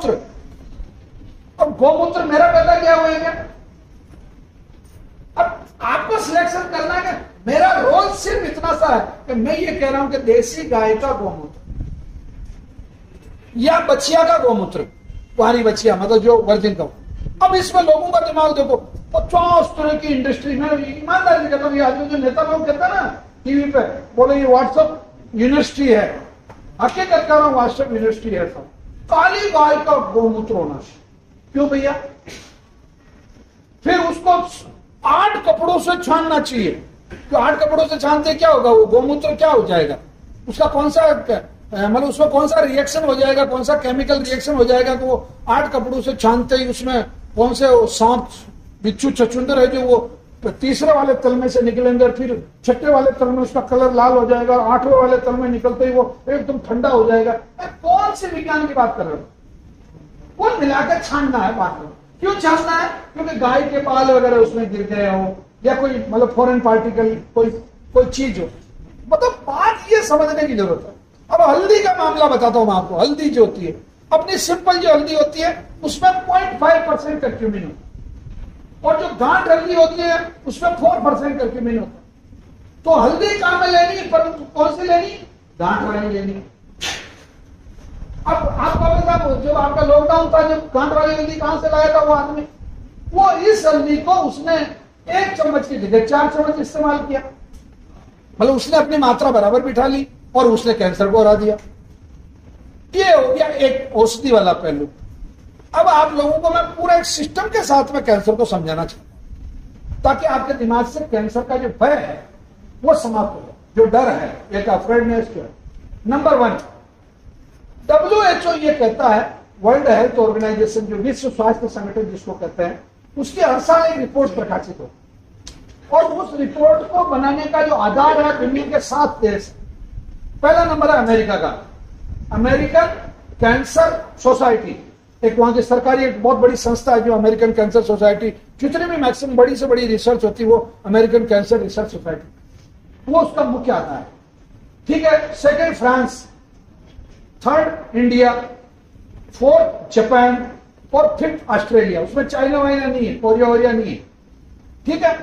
गौमूत्र। अब गौमूत्र मेरा पैदा किया हुआ है क्या? अब आपको सिलेक्शन करना है कि मेरा रोल सिर्फ इतना सा है कि मैं ये कह रहा हूं कि देसी गाय का गौमूत्र या बछिया का गौमूत्र, कुंवारी बछिया मतलब जो वर्जिन का। अब इसमें लोगों का दिमाग देखो, 50 तरह की इंडस्ट्री में, ईमानदारी से कहता हूं, आज जो नेता लोग कहते हैं ना टीवी पे, बोले ये व्हाट्सएप यूनिवर्सिटी है, हकीकत कर रहा हूं व्हाट्सएप यूनिवर्सिटी है सब। काली गाय का गौमूत्र होना चाहिए। क्यों भैया? फिर उसको 8 कपड़ों से छानना चाहिए। तो 8 कपड़ों से छानते क्या होगा? वो गौमूत्र क्या हो जाएगा? उसका कौन सा मतलब उसमें कौन सा रिएक्शन हो जाएगा, कौन सा केमिकल रिएक्शन हो जाएगा कि वो 8 कपड़ों से छानते ही उसमें कौन से सांप बिच्छू छछूंदर है जो वो तीसरे वाले तल में से निकलेंगे, फिर छठे वाले तल में उसका कलर लाल हो जाएगा, 8वें वाले तल में निकलते ही वो एकदम ठंडा हो जाएगा। कौन से विज्ञान की बात कर रहे हो? कौन मिलाकर छानना है बात में? क्यों छानना है? क्योंकि गाय के बाल वगैरह उसमें गिर गए हो या कोई मतलब फॉरेन पार्टिकल कोई चीज हो। मतलब बात ये समझने की जरूरत है। अब हल्दी का मामला बताता हूं मैं आपको। हल्दी जो होती है, अपनी सिंपल जो हल्दी होती है उसमें 0.5% कर्क्यूमिन होता है, और जो गांठ हल्दी होती है उसमें 4% कर्क्यूमिन होता है। तो हल्दी काम में लेनी, परंतु कौन सी लेनी? गांठ वाली लेनी। अब आपका बता, जब आपका लॉकडाउन था, जब गांठ वाली हल्दी कहां से लाया था वो आदमी? वो इस हल्दी को उसने 1 चम्मच की जगह 4 चम्मच इस्तेमाल किया। मतलब उसने अपनी मात्रा बराबर बिठा ली और उसने कैंसर को हरा दिया। ये हो गया एक औषधि वाला पहलू। अब आप लोगों को मैं पूरा एक सिस्टम के साथ में कैंसर को समझाना चाहता हूं, ताकि आपके दिमाग से कैंसर का जो भय है वो समाप्त हो जाए, जो डर है, एक अफ्रेडनेस जो है। नंबर 1, WHO ये कहता है, वर्ल्ड हेल्थ ऑर्गेनाइजेशन जो विश्व स्वास्थ्य संगठन जिसको कहते हैं, उसकी हर साल एक रिपोर्ट प्रकाशित हो, और उस रिपोर्ट को बनाने का जो आधार है दुनिया के 7 देश। पहला नंबर है अमेरिका का, अमेरिकन कैंसर सोसाइटी। एक वहां की सरकारी एक बहुत बड़ी संस्था है जो अमेरिकन कैंसर सोसाइटी, जितनी भी मैक्सिमम बड़ी से बड़ी रिसर्च होती है वो अमेरिकन कैंसर रिसर्च सोसाइटी, वो उसका मुख्य आधार है। ठीक है। Second France, 3rd India, 4th Japan और 5th ऑस्ट्रेलिया। उसमें चाइना वाइना नहीं है, कोरिया वोरिया नहीं है। ठीक है।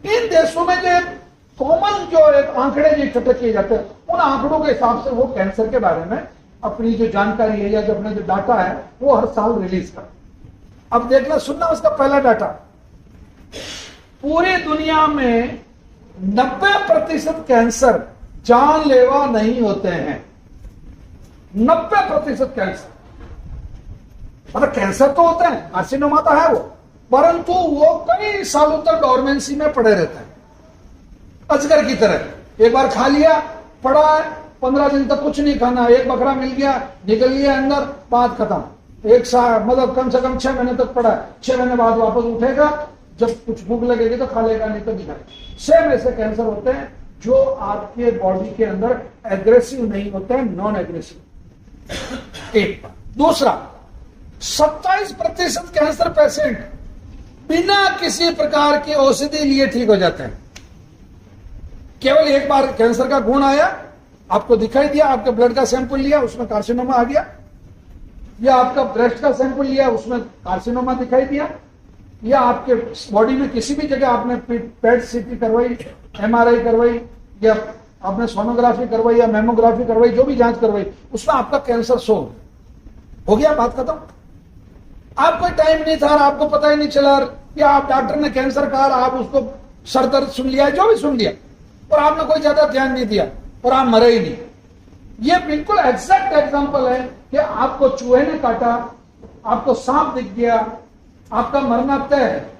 इन देशों में जो कॉमन जो एक आंकड़े जो इकट्ठे किए जाते हैं, उन आंकड़ों के हिसाब से वो कैंसर के बारे में अपनी जो जानकारी है या जो अपने जो डाटा है वो हर साल रिलीज कर। अब देखना, सुनना उसका पहला डाटा। पूरी दुनिया में 90% कैंसर जानलेवा नहीं होते हैं। 90% कैंसर, मतलब कैंसर तो होता है, कार्सिनोमा तो है वो, परंतु वो कई सालों तक डोरमेंसी में पड़े रहते हैं, अजगर की तरह। एक बार खा लिया, पड़ा है, 15 दिन तक कुछ नहीं खाना, एक बकरा मिल गया, निकल लिया अंदर, बात खत्म। एक साल मतलब कम से कम 6 महीने तक पड़ा है, 6 महीने बाद वापस उठेगा, जब कुछ भूख लगेगी तो खा लेगा, नहीं तो नहीं खाएगा। 6 ऐसे कैंसर होते हैं जो आपके बॉडी के अंदर एग्रेसिव नहीं होते हैं, नॉन एग्रेसिव। एक बात। दूसरा, 27% कैंसर पेशेंट बिना किसी प्रकार की औषधि लिए ठीक हो जाते हैं। केवल एक बार कैंसर का गुण आया, आपको दिखाई दिया, आपके ब्लड का सैंपल लिया, उसमें कार्सिनोमा आ गया, या आपका ब्रेस्ट का सैंपल लिया, उसमें कार्सिनोमा दिखाई दिया, या आपके बॉडी में किसी भी जगह आपने पेट सीटी करवाई, MRI करवाई, या आपने सोनोग्राफी करवाई या मेमोग्राफी करवाई, जो भी जांच करवाई, उसमें आपका कैंसर सोल्व हो गया, बात खत्म। आपको टाइम नहीं था, आपको पता ही नहीं चला, या आप डॉक्टर ने कैंसर कहा, आप उसको सर दर्द सुन लिया, जो भी सुन लिया, और आपने कोई ज्यादा ध्यान नहीं दिया और आप मरे ही नहीं। ये बिल्कुल एग्जैक्ट एग्जांपल है कि आपको चूहे ने काटा, आपको सांप दिख गया, आपका मरना तय है।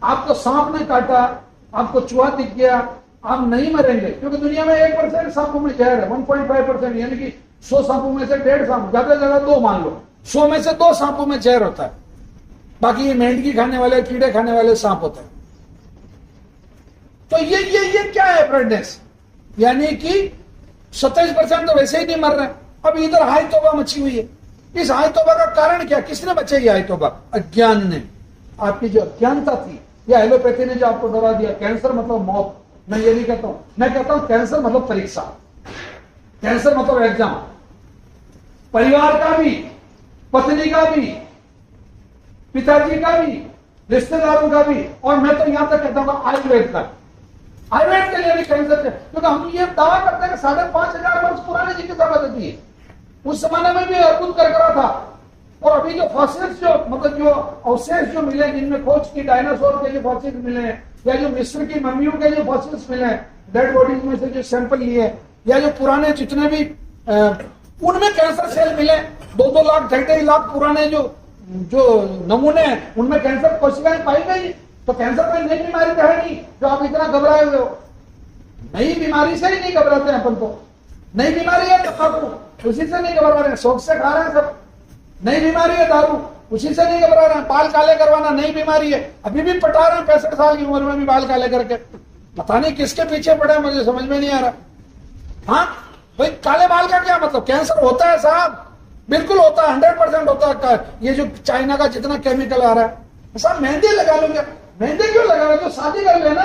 आपको सांप ने काटा, आपको चूहा दिख गया, आप नहीं मरेंगे, क्योंकि दुनिया में 1% सांपों में जहर है, 1.5%, यानी कि 100 सांपों में से 1.5 सांप, ज्यादा से ज्यादा 2 मान लो, 100 में से 2 सांपों में जहर होता है, बाकी ये मेंढकी खाने वाले, कीड़े खाने वाले सांप होते हैं। तो ये क्या है ब्रेडनेस, यानी कि 27% तो वैसे ही नहीं मर रहे। अब इधर हाई तौबा मची हुई है। इस हाई तौबा का कारण क्या? किसने बचाई हाई तौबा? अज्ञान ने। आपकी जो अज्ञानता थी, या एलोपैथी ने जो आपको डरा दिया, कैंसर मतलब मौत। मैं ये नहीं कहता हूं, मैं कहता हूं कैंसर मतलब परीक्षा, कैंसर मतलब एग्जाम। परिवार का भी पत्नी का भी, पिताजी का भी, रिश्तेदारों का भी, और मैं तो यहां तक कहता हूं आयुर्वेद का, आयुर्वेद के लिए भी कैंसर है। क्योंकि हम ये दावा करते हैं कि 5,500 वर्ष पुरानी चिकित्सा पद्धति है, उस जमाने में भी अद्भुत कर करा था। और अभी जो फॉसिल्स, जो मतलब जो अवशेष जो मिले, जिनमें खोज की डायनासोर के जो फॉसिल्स मिले हैं, या जो मिस्र की मम्मियों के जो फॉसिल्स मिले हैं, डेड बॉडीज में से जो सैंपल लिए, या जो पुराने जितने भी उनमें कैंसर सेल मिले, 2-2 लाख 2.5 लाख पुराने जो नमूने हैं, उनमें कैंसर कोशिकाएं पाई गई। तो कैंसर कोई नई बीमारी तो है नहीं जो आप इतना घबराए हुए हो। नई बीमारी से ही नहीं घबराते हैं अपन तो। नई बीमारी है तंबाकू, उसी से नहीं घबरा रहे हैं, शौक से खा रहे हैं सब। नई बीमारी है दारू, उसी से नहीं घबरा रहे हैं। बाल काले करवाना नई बीमारी है, अभी भी पटा रहे हैं 65 साल की उम्र में भी बाल काले करके। पता नहीं किसके पीछे पड़े, मुझे समझ में नहीं आ रहा। हाँ भाई, काले बाल का क्या मतलब? कैंसर होता है साहब, बिल्कुल होता है, 100% होता है। ये जो चाइना का जितना केमिकल आ रहा है, साहब मेहंदी लगा लो। क्या मेहंदी क्यों लगा रहे? तो शादी कर लेना,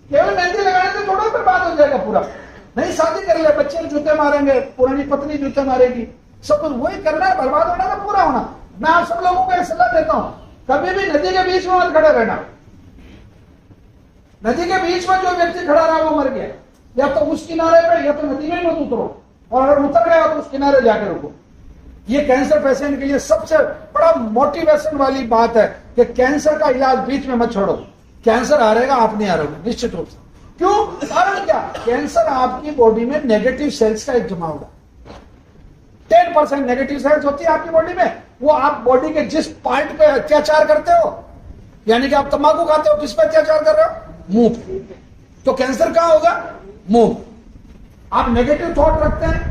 केवल मेहंदी लगाने से थोड़ा बर्बाद हो जाएगा पूरा। नहीं, शादी कर ले, बच्चे जूते मारेंगे, पुरानी पत्नी जूते मारेगी, सब कुछ वही करना है, बर्बाद होना का पूरा होना। मैं आप सब लोगों को एक सलाह देता हूं, कभी भी नदी के बीच में मत खड़े रहना। नदी के बीच में जो व्यक्ति खड़ा रहा वो मर गया, या तो उस किनारे पे या तो नदी में मत उतरो, और अगर उतर गया तो उस किनारे जाकर रुको। ये कैंसर पेशेंट के लिए सबसे बड़ा मोटिवेशन वाली बात है कि कैंसर का इलाज बीच में मत छोड़ो। कैंसर आ रहेगा, आप नहीं आ रहे निश्चित रूप से। क्यों? कारण क्या? कैंसर आपकी बॉडी में नेगेटिव सेल्स का एक जमाव है। 10% नेगेटिव सेल्स होती है आपकी बॉडी में, वो आप बॉडी के जिस पार्ट पे अत्याचार करते हो, यानी कि आप तंबाकू खाते हो, किस पे अत्याचार कर रहे हो? मुंह पे। तो कैंसर कहां होगा? मुंह। आप नेगेटिव थॉट रखते हैं,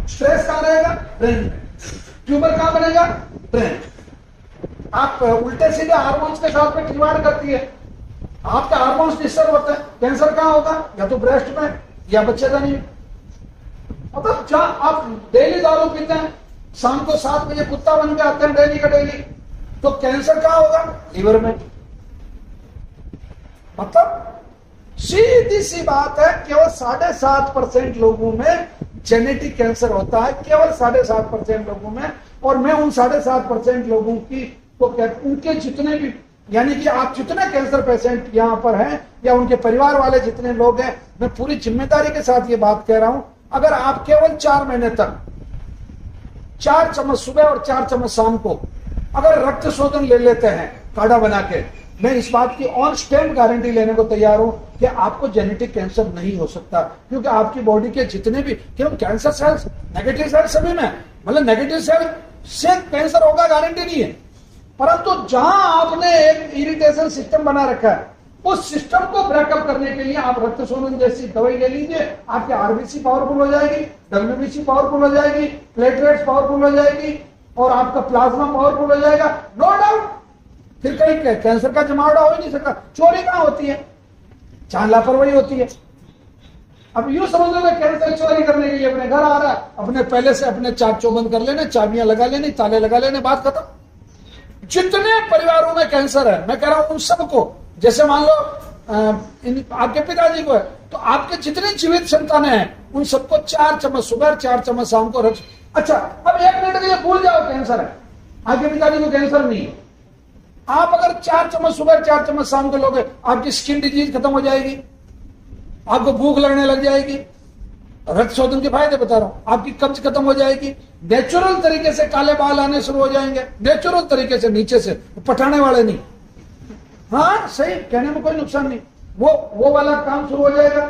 स्ट्रेस कहां रहेगा? ब्रेन में। ट्यूमर कहां बनेगा? ब्रेन। आप उल्टे सीधे हार्मोन्स के साथ में खिलवाड़ करती है, आपके हार्मोन्स डिस्टर्ब होते हैं। कैंसर कहां होगा? या तो ब्रेस्ट में या बच्चेदानी में। मतलब जहां आप डेली दारू पीते हैं, शाम को 7 बजे कुत्ता बन के आते हैं डेली का डेली, तो कैंसर कहां होगा? लीवर में। मतलब सीधी सी बात है, केवल 7.5% लोगों में जेनेटिक कैंसर होता है, केवल 7.5% लोगों में। और मैं उन 7.5% लोगों की तो उनके जितने भी, यानी कि आप जितने कैंसर पेशेंट यहां पर हैं या उनके परिवार वाले जितने लोग हैं, मैं पूरी जिम्मेदारी के साथ ये बात कह रहा हूं, अगर आप केवल 4 महीने तक 4 चम्मच सुबह और 4 चम्मच शाम को अगर रक्त शोधन ले लेते हैं काढ़ा बना के, मैं इस बात की ऑन स्टैंड गारंटी लेने को तैयार हूं कि आपको जेनेटिक कैंसर नहीं हो सकता। क्योंकि आपकी बॉडी के जितने भी केवल कैंसर सेल्स, नेगेटिव सेल्स सभी में, मतलब नेगेटिव सेल से कैंसर होगा गारंटी नहीं है, परंतु जहां आपने एक इरिटेशन सिस्टम बना रखा है, उस सिस्टम को ब्रेकअप करने के लिए आप रक्त शोधन जैसी दवाई ले लीजिए, आपके आरबीसी पावरफुल हो जाएगी, डब्ल्यूबीसी पावरफुल हो जाएगी, प्लेटलेट्स पावरफुल हो जाएगी, और आपका प्लाज्मा पावरफुल हो जाएगा, नो डाउट। फिर कहीं कैंसर का जमावड़ा हो ही नहीं सकता। चोरी कहां होती है? जहां लापरवाही होती है। अब यूं समझ लो कैंसर चोरी करने के लिए अपने घर आ रहा है, अपने पहले से अपने चाक चौबंद कर लेने, चाबियां लगा लेनी, ताले लगा लेने, बात खत्म। जितने परिवारों में कैंसर है, मैं कह रहा हूं उन सबको, जैसे मान लो आपके पिताजी को है, तो आपके जितने जीवित संतानें हैं उन सबको 4 चम्मच सुबह, 4 चम्मच शाम को रख। अच्छा, अब 1 मिनट के लिए भूल जाओ कैंसर है, आपके पिताजी को कैंसर नहीं है। आप अगर 4 चम्मच सुबह, 4 चम्मच शाम को लोगे, आपकी स्किन डिजीज खत्म हो जाएगी, आपको भूख लगने लग जाएगी, रक्त शोधन के फायदे बता रहा हूं, आपकी कब्ज खत्म हो जाएगी, नेचुरल तरीके से काले बाल आने शुरू हो जाएंगे, नेचुरल तरीके से, नीचे से, पटाने वाले नहीं। हाँ सही, कहने में कोई नुकसान नहीं, वो वाला काम शुरू हो जाएगा,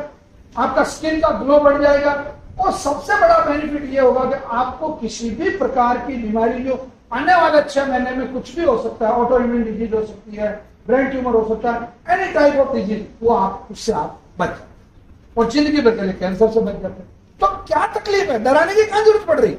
आपका स्किन का ग्लो बढ़ जाएगा। और सबसे बड़ा बेनिफिट ये होगा कि आपको किसी भी प्रकार की बीमारी जो आने वाले 6 महीने में कुछ भी हो सकता है, ऑटो इम्यून डिजीज हो सकती है, ब्रेन ट्यूमर हो सकता है, एनी टाइप ऑफ डिजीज, वो आप उससे आप बच और जिंदगी भर के लिए कैंसर से बच जाते हैं। तो क्या तकलीफ है? डराने की क्या जरूरत पड़ रही?